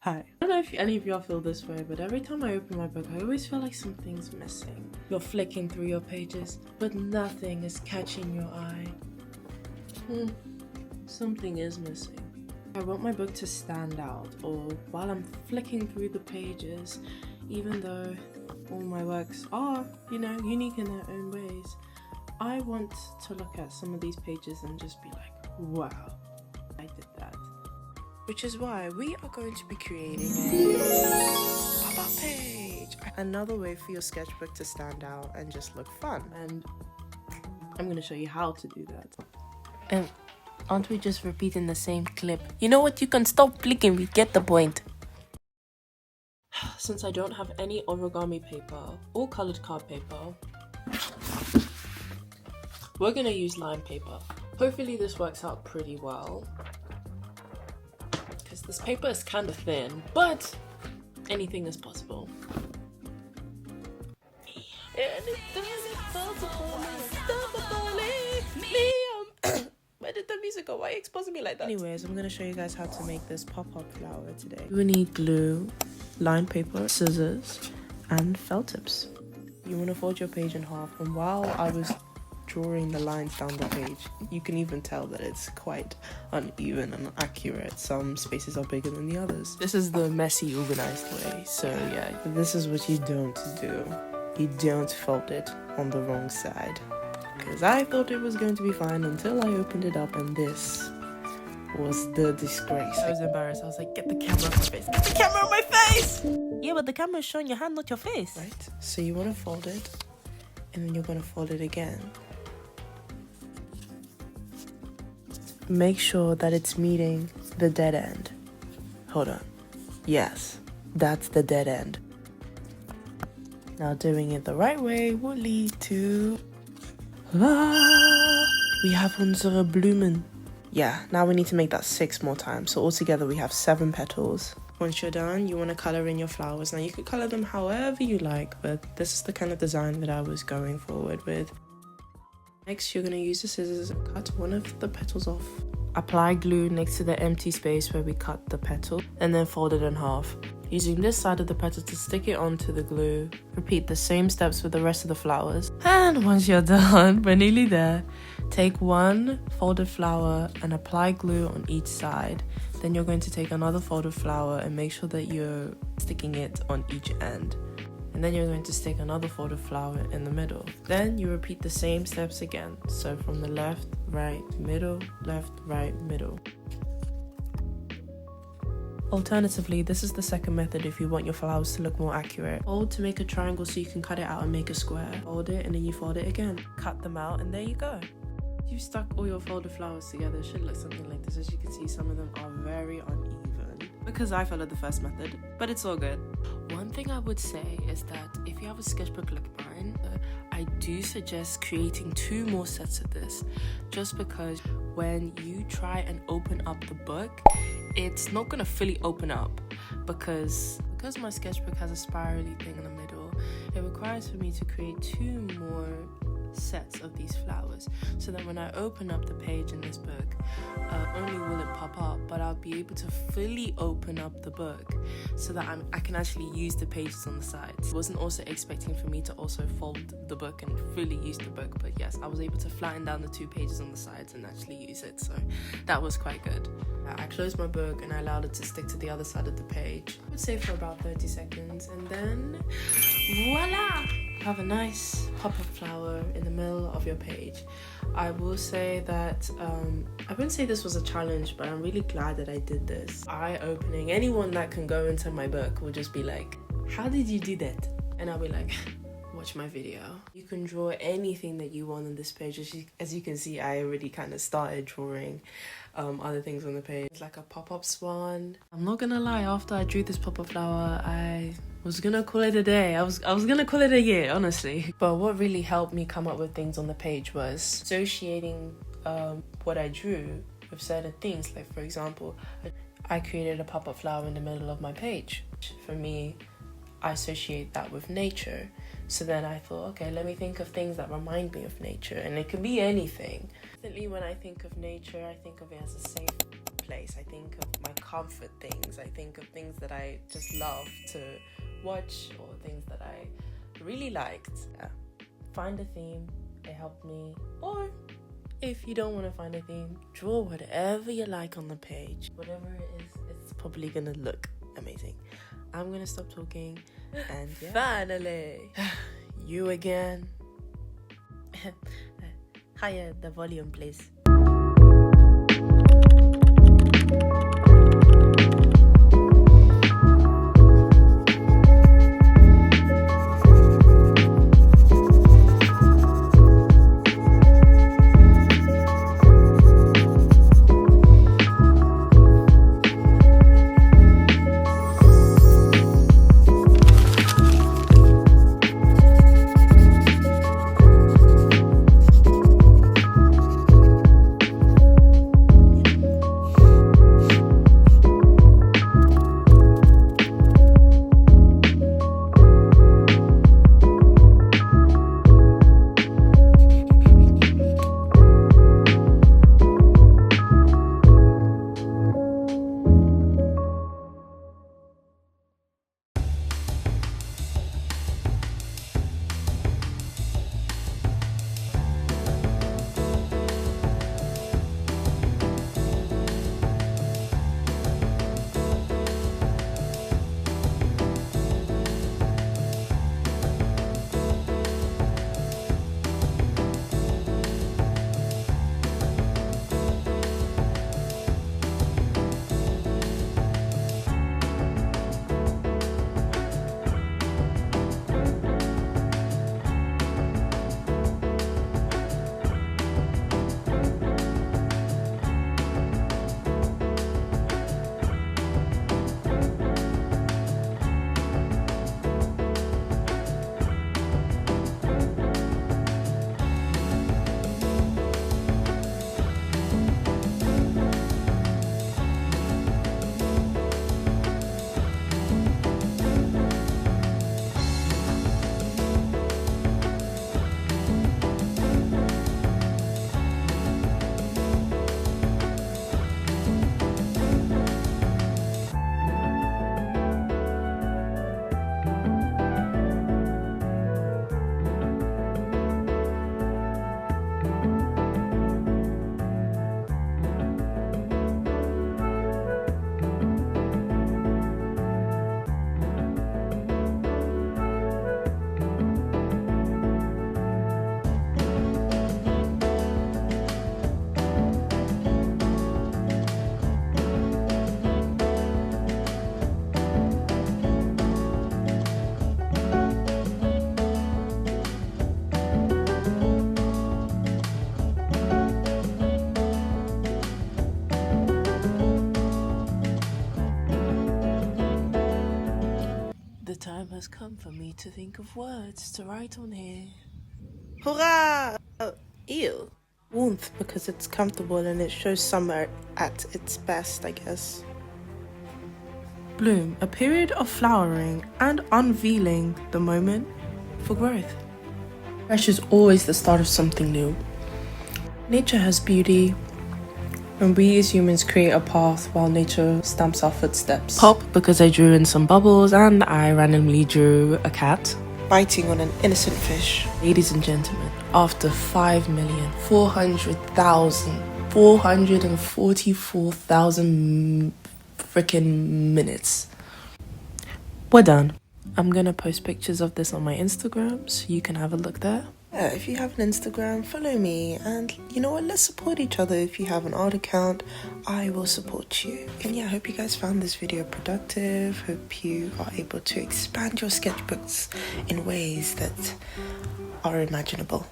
Hi. I don't know if any of y'all feel this way, but every time I open my book, I always feel like something's missing. You're flicking through your pages, but nothing is catching your eye. Something is missing. I want my book to stand out, or while I'm flicking through the pages, even though all my works are, unique in their own ways, I want to look at some of these pages and just be like, wow, I did that. Which is why we are going to be creating a pop-up page. Another way for your sketchbook to stand out and just look fun. And I'm going to show you how to do that. And aren't we just repeating the same clip? You know what? You can stop clicking. We get the point. Since I don't have any origami paper or colored card paper, we're going to use line paper. Hopefully this works out pretty well, because this paper is kind of thin, but anything is possible. Where did the music go? Why are you exposing me like that? Anyways, I'm going to show you guys how to make this pop-up flower today. We need glue, line paper, scissors, and felt tips. You want to fold your page in half, and while I was drawing the lines down the page, you can even tell that it's quite uneven and accurate. Some spaces are bigger than the others. This is the messy, organized way. So yeah, this is what you don't do. You don't fold it on the wrong side. Because I thought it was going to be fine until I opened it up, and this was the disgrace. I was embarrassed. I was like, get the camera off my face. Get the camera on my face! Yeah, but the camera is showing your hand, not your face. Right? So you want to fold it, and then you're going to fold it again. Make sure that it's meeting the dead end. Hold on. Yes, that's the dead end. Now doing it the right way will lead to... We have unsere Blumen. Yeah, now we need to make that 6 more times. So altogether we have 7 petals. Once you're done, you want to color in your flowers. Now you could color them however you like, but this is the kind of design that I was going forward with. Next, you're going to use the scissors and cut one of the petals off. Apply glue next to the empty space where we cut the petal, and then fold it in half. Using this side of the petal to stick it onto the glue. Repeat the same steps with the rest of the flowers. And once you're done, we're nearly there. Take one folded flower and apply glue on each side. Then you're going to take another folded flower and make sure that you're sticking it on each end. And then you're going to stick another folded flower in the middle. Then you repeat the same steps again. So from the left, right, middle, left, right, middle. Alternatively, this is the second method if you want your flowers to look more accurate. Fold to make a triangle so you can cut it out and make a square. Fold it and then you fold it again. Cut them out and there you go. You've stuck all your folded flowers together. It should look something like this. As you can see, some of them are very uneven because I followed the first method, but it's all good. One thing I would say is that if you have a sketchbook like mine, I do suggest creating 2 more sets of this, just because when you try and open up the book, it's not going to fully open up because my sketchbook has a spirally thing in the middle. It requires for me to create 2 more sets of these flowers so that when I open up the page in this book, only will it pop up, but I'll be able to fully open up the book so that I can actually use the pages on the sides. I wasn't also expecting for me to also fold the book and fully use the book, but yes, I was able to flatten down the 2 pages on the sides and actually use it, so that was quite good. I closed my book and I allowed it to stick to the other side of the page. I would say for about 30 seconds, and then voila! Have a nice pop-up flower in the middle of your page. I will say that I wouldn't say this was a challenge, but I'm really glad that I did this. Eye-opening. Anyone that can go into my book will just be like, how did you do that? And I'll be like, watch my video. You can draw anything that you want on this page. As you can see, I already kind of started drawing other things on the page. It's like a pop-up swan. I'm not gonna lie, after I drew this pop-up flower, I was gonna call it a day. I was gonna call it a year, honestly. But what really helped me come up with things on the page was associating what I drew with certain things. Like, for example, I created a pop-up flower in the middle of my page. For me, I associate that with nature. So then I thought, okay, let me think of things that remind me of nature, and it can be anything. Instantly, when I think of nature, I think of it as a safe place. I think of my comfort things. I think of things that I just love to watch or things that I really liked. Find a theme, it helped me. Or if you don't want to find a theme, draw whatever you like on the page. Whatever it is, it's probably gonna look amazing. I'm gonna stop talking and yeah. Finally, you again. Higher the volume, please. The time has come for me to think of words to write on here. Hurrah! Ew. Warmth because it's comfortable and it shows summer at its best, I guess. Bloom, a period of flowering and unveiling, the moment for growth. Fresh is always the start of something new. Nature has beauty, and we as humans create a path while nature stamps our footsteps. Pop because I drew in some bubbles and I randomly drew a cat biting on an innocent fish. Ladies and gentlemen, after 444,000 freaking minutes, we're done. I'm gonna post pictures of this on my Instagram so you can have a look there. Yeah, if you have an Instagram, follow me, and you know what, let's support each other. If you have an art account, I will support you. And yeah, I hope you guys found this video productive. Hope you are able to expand your sketchbooks in ways that are imaginable.